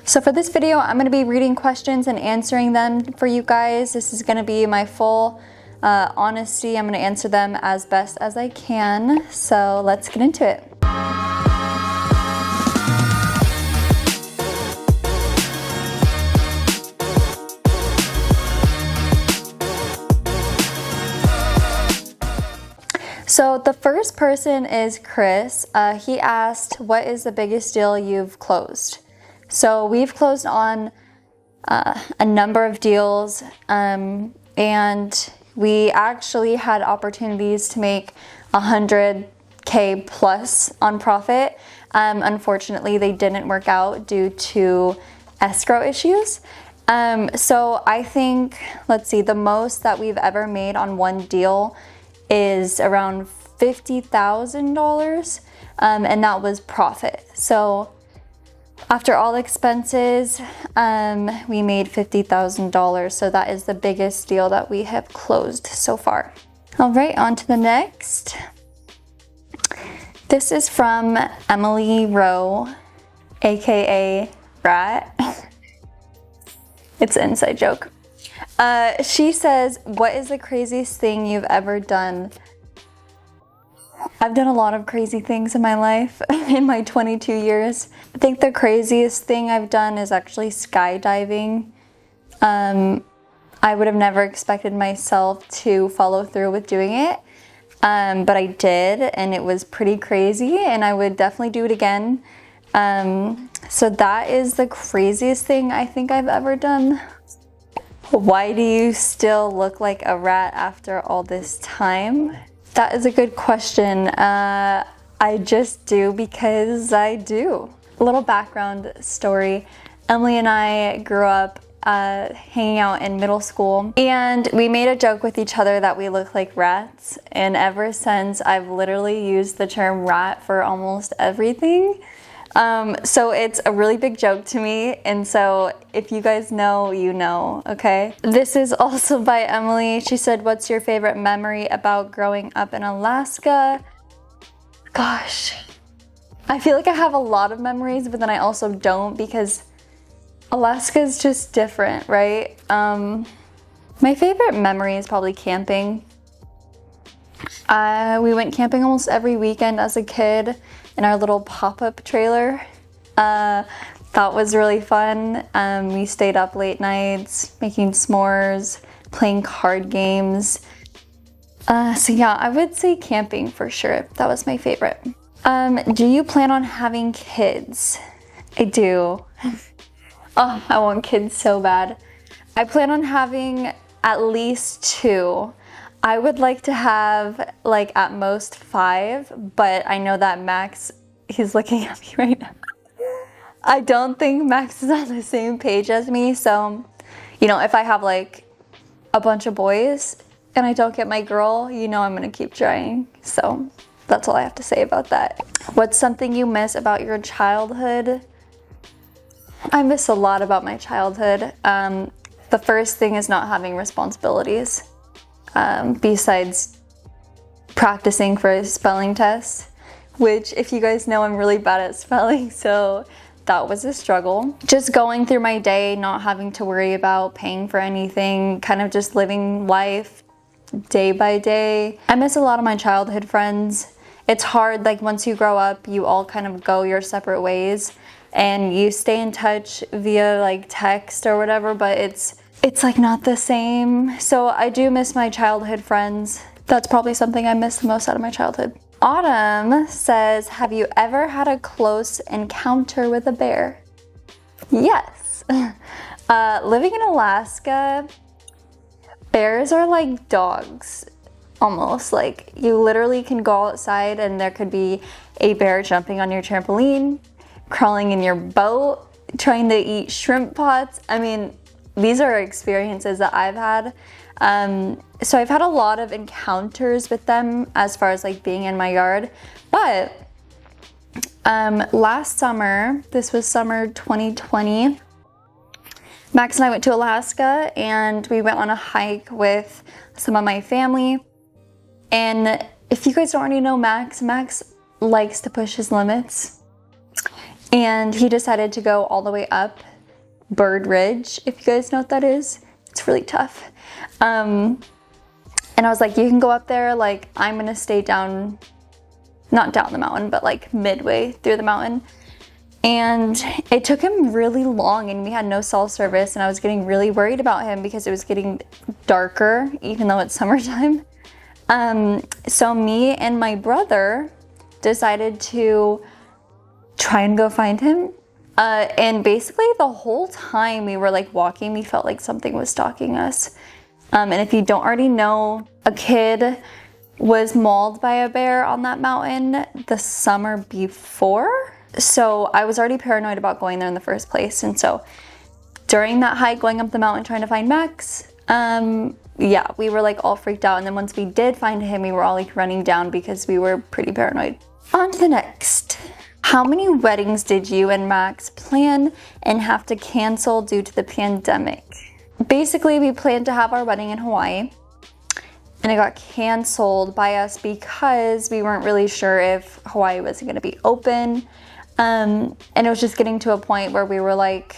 So for this video, I'm going to be reading questions and answering them for you guys. This is going to be my full honesty. I'm going to answer them as best as I can. So let's get into it. So the first person is Chris. He asked, what is the biggest deal you've closed? So we've closed on a number of deals, and we actually had opportunities to make 100K plus on profit. Unfortunately, they didn't work out due to escrow issues. So I think, let's see, the most that we've ever made on one deal is around $50,000, and that was profit. So after all expenses, we made $50,000. So that is the biggest deal that we have closed so far. All right, on to the next. This is from Emily Rowe, aka Rat. It's an inside joke. She says, what is the craziest thing you've ever done? I've done a lot of crazy things in my life in my 22 years. I think the craziest thing I've done is actually skydiving. I would have never expected myself to follow through with doing it, but I did, and it was pretty crazy, and I would definitely do it again. So that is the craziest thing I think I've ever done. Why do you still look like a rat after all this time? That is a good question. I just do because I do. A little background story. Emily and I grew up hanging out in middle school, and we made a joke with each other that we look like rats. And ever since, I've literally used the term rat for almost everything. So it's a really big joke to me, and so if you guys know, you know, okay? This is also by Emily. She said, what's your favorite memory about growing up in Alaska? Gosh, I feel like I have a lot of memories, but then I also don't, because Alaska is just different, right? My favorite memory is probably camping. We went camping almost every weekend as a kid in our little pop-up trailer. That was really fun. We stayed up late nights making s'mores, playing card games. So yeah, I would say camping for sure. That was my favorite. Do you plan on having kids? I do. Oh, I want kids so bad. I plan on having at least 2. I would like to have like at most 5, but I know that Max, he's looking at me right now. I don't think Max is on the same page as me, so, you know, if I have like a bunch of boys and I don't get my girl, you know I'm gonna keep trying. So that's all I have to say about that. What's something you miss about your childhood? I miss a lot about my childhood. The first thing is not having responsibilities. Besides practicing for a spelling test, which, if you guys know, I'm really bad at spelling, so that was a struggle. Just going through my day, not having to worry about paying for anything, kind of just living life day by day. I miss a lot of my childhood friends. It's hard, like once you grow up, you all kind of go your separate ways, and you stay in touch via like text or whatever, but it's like not the same. So I do miss my childhood friends. That's probably something I miss the most out of my childhood. Autumn says, have you ever had a close encounter with a bear? Yes. Living in Alaska, bears are like dogs, almost. Like you literally can go outside and there could be a bear jumping on your trampoline, crawling in your boat, trying to eat shrimp pots. I mean, these are experiences that I've had. So I've had a lot of encounters with them as far as like being in my yard. But last summer, this was summer 2020, Max and I went to Alaska and we went on a hike with some of my family. And if you guys don't already know Max likes to push his limits. And he decided to go all the way up Bird Ridge, if you guys know what that is. It's really tough. And I was like, you can go up there, like I'm gonna stay down, not down the mountain, but like midway through the mountain. And it took him really long and we had no cell service, and I was getting really worried about him because it was getting darker even though it's summertime. So me and my brother decided to try and go find him. And basically the whole time we were like walking, we felt like something was stalking us. And if you don't already know, a kid was mauled by a bear on that mountain the summer before. So I was already paranoid about going there in the first place. And so during that hike, going up the mountain, trying to find Max, yeah, we were like all freaked out. And then once we did find him, we were all like running down because we were pretty paranoid. On to the next. How many weddings did you and Max plan and have to cancel due to the pandemic? Basically, we planned to have our wedding in Hawaii, and it got canceled by us because we weren't really sure if Hawaii was going to be open. And it was just getting to a point where we were like,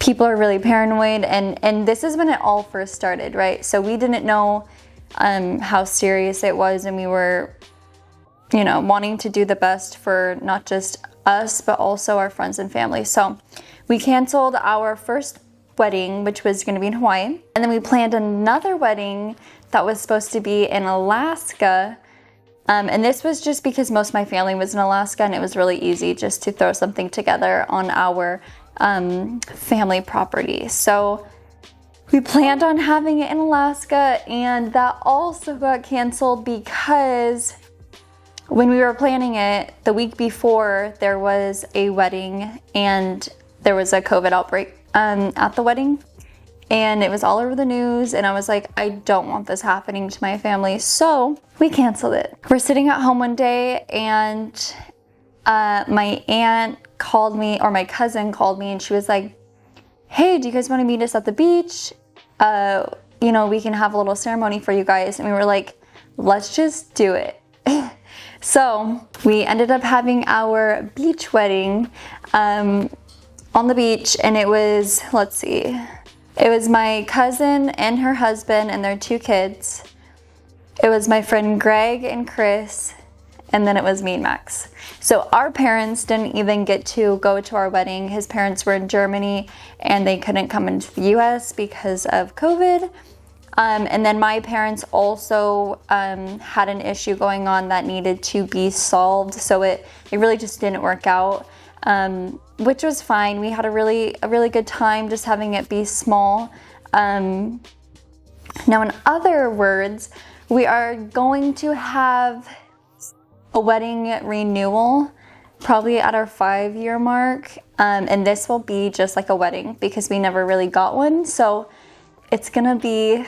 people are really paranoid, and this is when it all first started, right? So we didn't know how serious it was, and we were, you know, wanting to do the best for not just us, but also our friends and family. So we canceled our first wedding, which was going to be in Hawaii, and then we planned another wedding that was supposed to be in Alaska. And this was just because most of my family was in Alaska, and it was really easy just to throw something together on our family property. So we planned on having it in Alaska, and that also got canceled because when we were planning it, the week before, there was a wedding and there was a COVID outbreak at the wedding, and it was all over the news, and I was like, I don't want this happening to my family, so we canceled it. We're sitting at home one day, and my aunt called me, or my cousin called me, and she was like, hey, do you guys want to meet us at the beach? You know, we can have a little ceremony for you guys. And we were like, let's just do it. So we ended up having our beach wedding on the beach, and it was, let's see, it was my cousin and her husband and their 2 kids. It was my friend Greg and Chris, and then it was me and Max. So our parents didn't even get to go to our wedding. His parents were in Germany and they couldn't come into the US because of COVID. And then my parents also had an issue going on that needed to be solved. So it really just didn't work out, which was fine. We had a really good time just having it be small. Now, in other words, we are going to have a wedding renewal probably at our 5-year mark. And this will be just like a wedding because we never really got one. So it's gonna be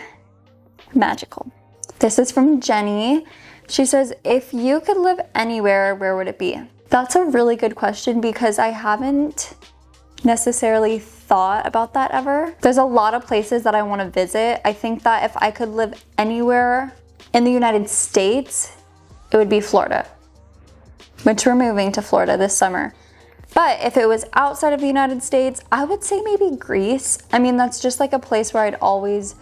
magical. This is from Jenny. She says, if you could live anywhere, where would it be? That's a really good question because I haven't necessarily thought about that ever. There's a lot of places that I want to visit. I think that if I could live anywhere in the United States, it would be Florida, which we're moving to Florida this summer. But if it was outside of the United States, I would say maybe Greece. I mean, that's just like a place where I've always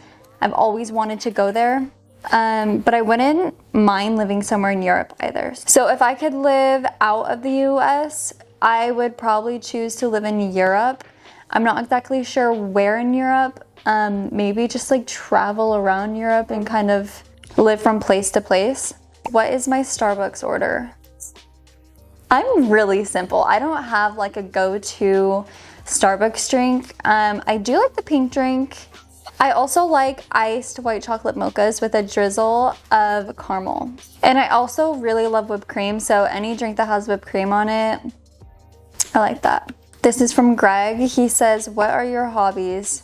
wanted to go there. But I wouldn't mind living somewhere in Europe either. So if I could live out of the US, I would probably choose to live in Europe. I'm not exactly sure where in Europe. Maybe just like travel around Europe and kind of live from place to place. What is my Starbucks order? I'm really simple. I don't have like a go-to Starbucks drink. I do like the pink drink. I also like iced white chocolate mochas with a drizzle of caramel. And I also really love whipped cream, so any drink that has whipped cream on it, I like that. This is from Greg. He says, what are your hobbies?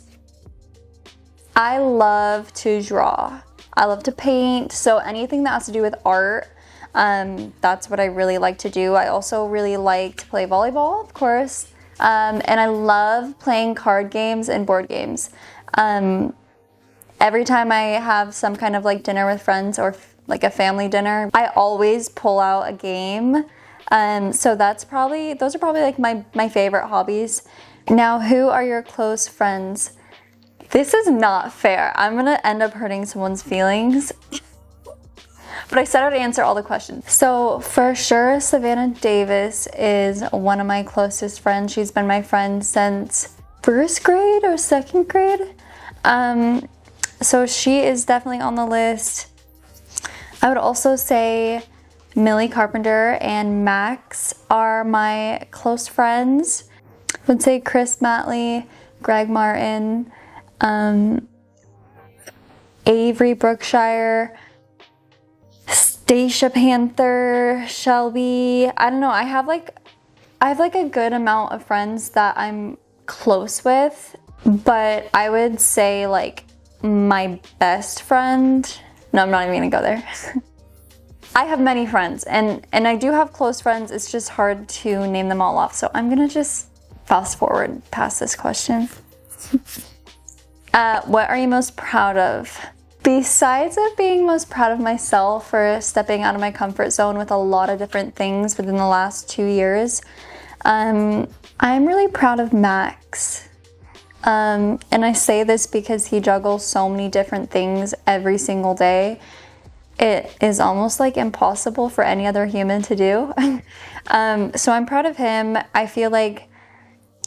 I love to draw. I love to paint, so anything that has to do with art, that's what I really like to do. I also really like to play volleyball, of course, and I love playing card games and board games. Every time I have some kind of like dinner with friends or like a family dinner, I always pull out a game. So those are probably like my favorite hobbies. Now, who are your close friends? This is not fair. I'm gonna end up hurting someone's feelings. But I said I would answer all the questions. So for sure, Savannah Davis is one of my closest friends. She's been my friend since first grade or second grade. So she is definitely on the list. I would also say Millie Carpenter and Max are my close friends. I would say Chris Matley, Greg Martin, Avery Brookshire, Stacia Panther, Shelby. I don't know. I have like a good amount of friends that I'm close with, but I would say like my best friend. No, I'm not even gonna go there. I have many friends, and I do have close friends. It's just hard to name them all off. So I'm gonna just fast forward past this question. What are you most proud of? Besides of being most proud of myself for stepping out of my comfort zone with a lot of different things within the last 2 years, I'm really proud of Max. And I say this because he juggles so many different things every single day. It is almost like impossible for any other human to do. So I'm proud of him. I feel like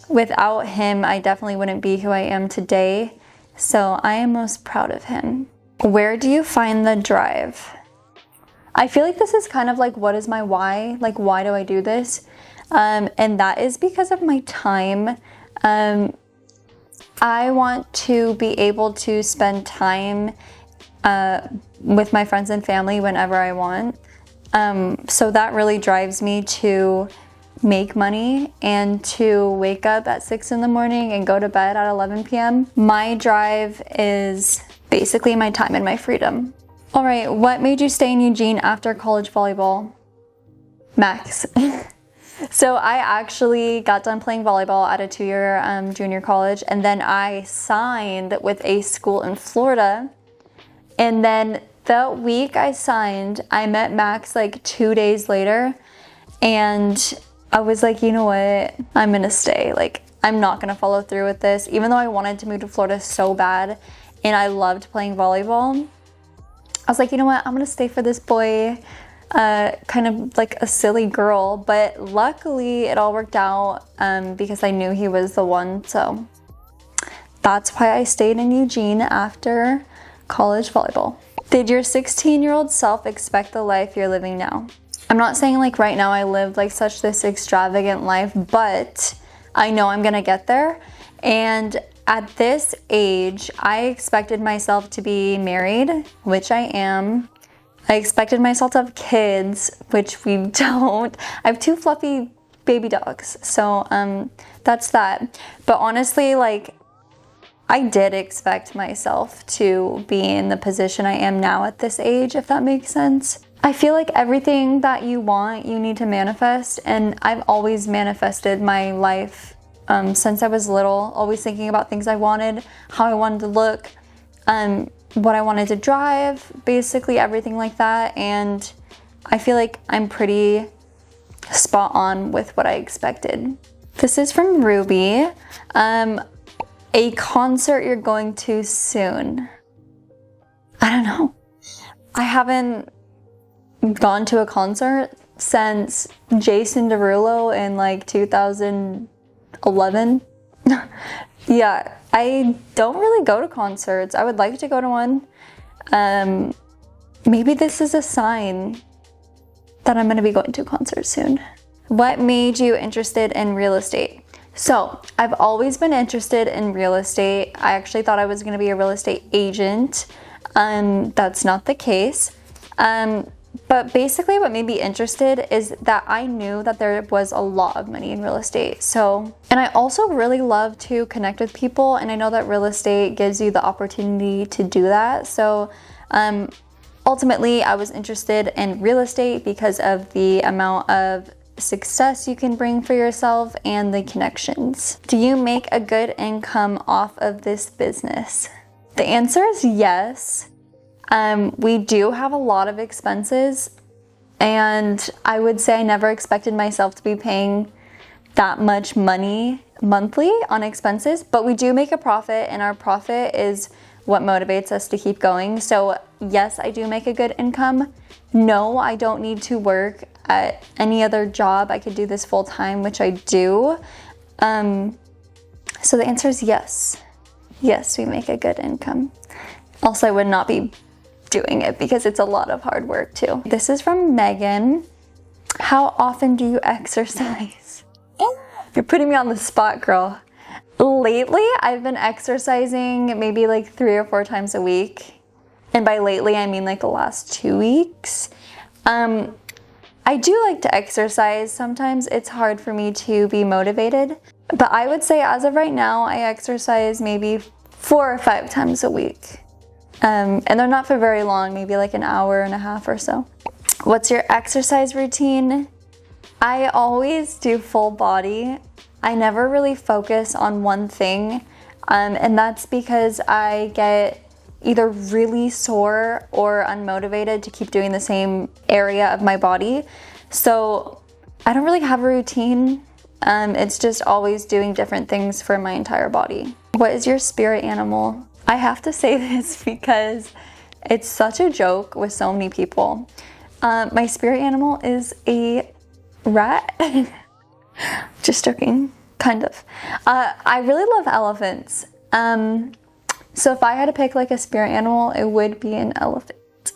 without him, I definitely wouldn't be who I am today. So I am most proud of him. Where do you find the drive? I feel like this is kind of like, what is my why? Like, why do I do this? And that is because of my time. I want to be able to spend time with my friends and family whenever I want. So that really drives me to make money and to wake up at 6 in the morning and go to bed at 11 p.m. My drive is basically my time and my freedom. All right, what made you stay in Eugene after college volleyball? Max. So I actually got done playing volleyball at a 2-year junior college, and then I signed with a school in Florida. And then the week I signed, I met Max like 2 days later, and I was like, you know what, I'm gonna stay. Like, I'm not gonna follow through with this, even though I wanted to move to Florida so bad, and I loved playing volleyball. I was like, you know what, I'm gonna stay for this boy. Kind of like a silly girl, but luckily it all worked out because I knew he was the one. So that's why I stayed in Eugene after college volleyball. Did your 16-year-old self expect the life you're living now? I'm not saying like right now I live like such this extravagant life, but I know I'm gonna get there. And at this age, I expected myself to be married, which I am. I expected myself to have kids, which we don't. I have 2 fluffy baby dogs, so that's that. But honestly, like, I did expect myself to be in the position I am now at this age, if that makes sense. I feel like everything that you want, you need to manifest, and I've always manifested my life since I was little, always thinking about things I wanted, how I wanted to look, what I wanted to drive, basically everything like that. And I feel like I'm pretty spot on with what I expected. This is from Ruby. A concert you're going to soon. I don't know. I haven't gone to a concert since Jason Derulo in like 2011. Yeah, I don't really go to concerts. I would like to go to one. Maybe this is a sign that I'm going to be going to a concert soon. What made you interested in real estate? So, I've always been interested in real estate. I actually thought I was going to be a real estate agent. That's not the case. But basically what made me interested is that I knew that there was a lot of money in real estate. So, and I also really love to connect with people, and I know that real estate gives you the opportunity to do that. So, ultimately I was interested in real estate because of the amount of success you can bring for yourself and the connections. Do you make a good income off of this business? The answer is yes. We do have a lot of expenses, and I would say I never expected myself to be paying that much money monthly on expenses, but we do make a profit, and our profit is what motivates us to keep going. So yes, I do make a good income. No, I don't need to work at any other job. I could do this full time, which I do. So the answer is yes. Yes, we make a good income. Also, I would not be doing it because it's a lot of hard work too. This is from Megan. How often do you exercise? You're putting me on the spot, girl. Lately, I've been exercising maybe like 3 or 4 times a week. And by lately, I mean like the last 2 weeks. I do like to exercise. Sometimes it's hard for me to be motivated. But I would say as of right now, I exercise maybe 4 or 5 times a week. And they're not for very long, maybe like an hour and a half or so. What's your exercise routine? I always do full body. I never really focus on one thing. And that's because I get either really sore or unmotivated to keep doing the same area of my body. So I don't really have a routine. It's just always doing different things for my entire body. What is your spirit animal? I have to say this because it's such a joke with so many people. My spirit animal is a rat. Just joking, kind of. I really love elephants. So if I had to pick like a spirit animal, it would be an elephant.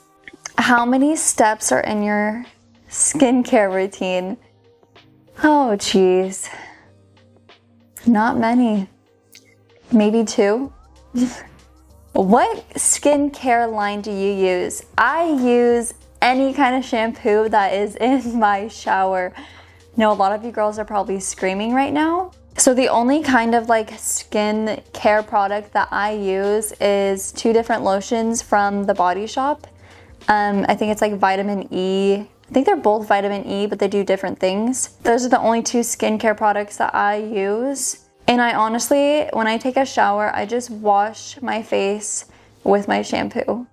How many steps are in your skincare routine? Oh, geez. Not many. Maybe 2. What skincare line do you use? I use any kind of shampoo that is in my shower. No, a lot of you girls are probably screaming right now. So the only kind of like skin care product that I use is 2 different lotions from the Body Shop. I think it's like vitamin E. I think they're both vitamin E, but they do different things. Those are the only 2 skincare products that I use. And I honestly, when I take a shower, I just wash my face with my shampoo.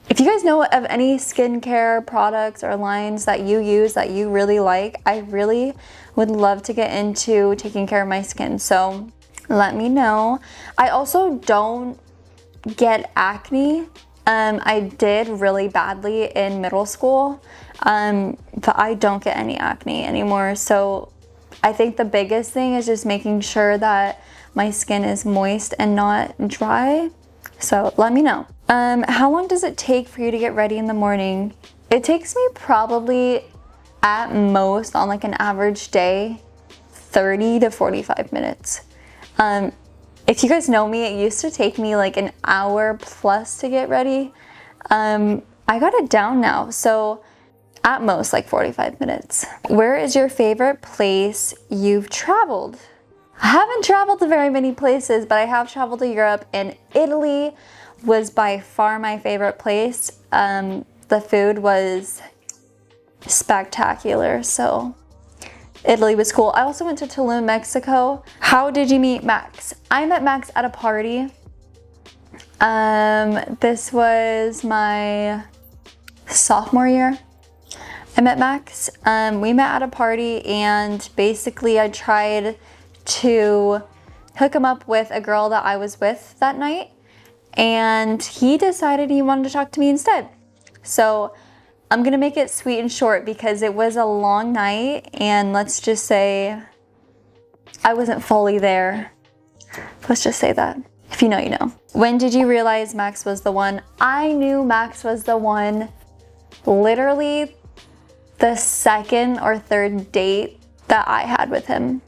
If you guys know of any skincare products or lines that you use that you really like, I really would love to get into taking care of my skin. So let me know. I also don't get acne. I did really badly in middle school, but I don't get any acne anymore. So I think the biggest thing is just making sure that my skin is moist and not dry. So let me know. How long does it take for you to get ready in the morning? It takes me probably at most on like an average day, 30 to 45 minutes. If you guys know me, it used to take me like an hour plus to get ready. I got it down now, so at most like 45 minutes. Where is your favorite place you've traveled? I haven't traveled to very many places, but I have traveled to Europe, and Italy was by far my favorite place. The food was spectacular, so Italy was cool. I also went to Tulum, Mexico. How did you meet Max? I met Max at a party. This was my sophomore year. I met Max. We met at a party, and basically I tried to hook him up with a girl that I was with that night, and he decided he wanted to talk to me instead. So I'm gonna make it sweet and short because it was a long night, and let's just say I wasn't fully there. Let's just say that. If you know, you know. When did you realize Max was the one? I knew Max was the one literally the 2nd or 3rd date that I had with him.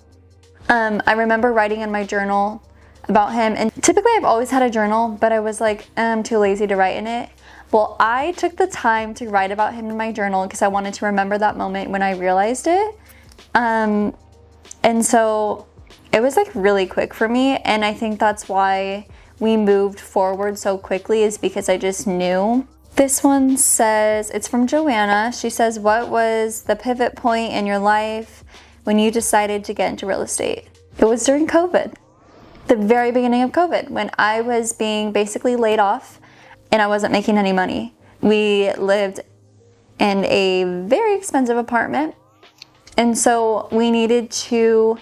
I remember writing in my journal about him, and typically I've always had a journal, but I was like, I'm too lazy to write in it. Well, I took the time to write about him in my journal because I wanted to remember that moment when I realized it. And so it was like really quick for me, and I think that's why we moved forward so quickly, is because I just knew. This one says, it's from Joanna. She says, what was the pivot point in your life when you decided to get into real estate? It was during COVID, the very beginning of COVID, when I was being basically laid off and I wasn't making any money. We lived in a very expensive apartment, And so we needed to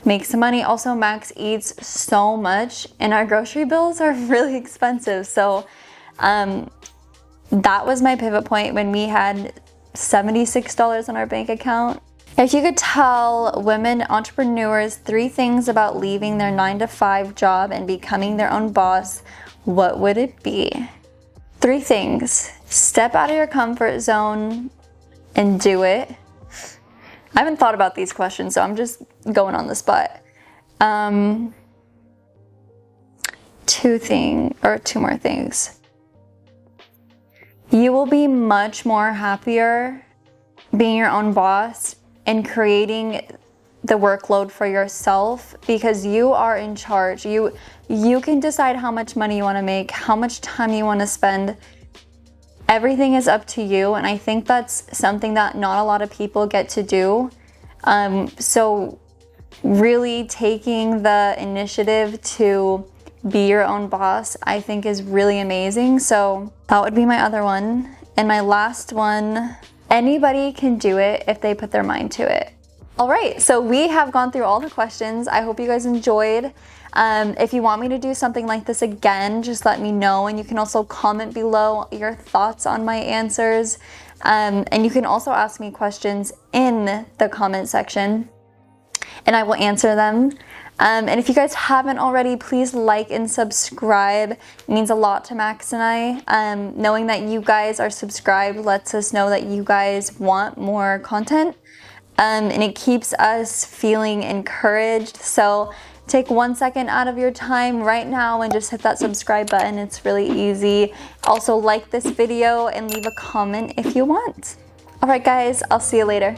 make some money. Also, Max eats so much and our grocery bills are really expensive. So that was my pivot point when we had $76 in our bank account. If you could tell women entrepreneurs 3 things about leaving their 9-to-5 job and becoming their own boss, what would it be? 3 things. Step out of your comfort zone and do it. I haven't thought about these questions, so I'm just going on the spot. 2 more things. You will be much more happier being your own boss and creating the workload for yourself because you are in charge. You can decide how much money you want to make, how much time you want to spend. Everything is up to you, and I think that's something that not a lot of people get to do. So really taking the initiative to be your own boss, I think is really amazing. So that would be my other one. And my last one, anybody can do it if they put their mind to it. All right, so we have gone through all the questions. I hope you guys enjoyed. If you want me to do something like this again, just let me know. And you can also comment below your thoughts on my answers. And you can also ask me questions in the comment section and I will answer them. And if you guys haven't already, please like and subscribe. It means a lot to Max and I. Knowing that you guys are subscribed lets us know that you guys want more content. And it keeps us feeling encouraged. So take 1 second out of your time right now and just hit that subscribe button. It's really easy. Also like this video and leave a comment if you want. All right guys, I'll see you later.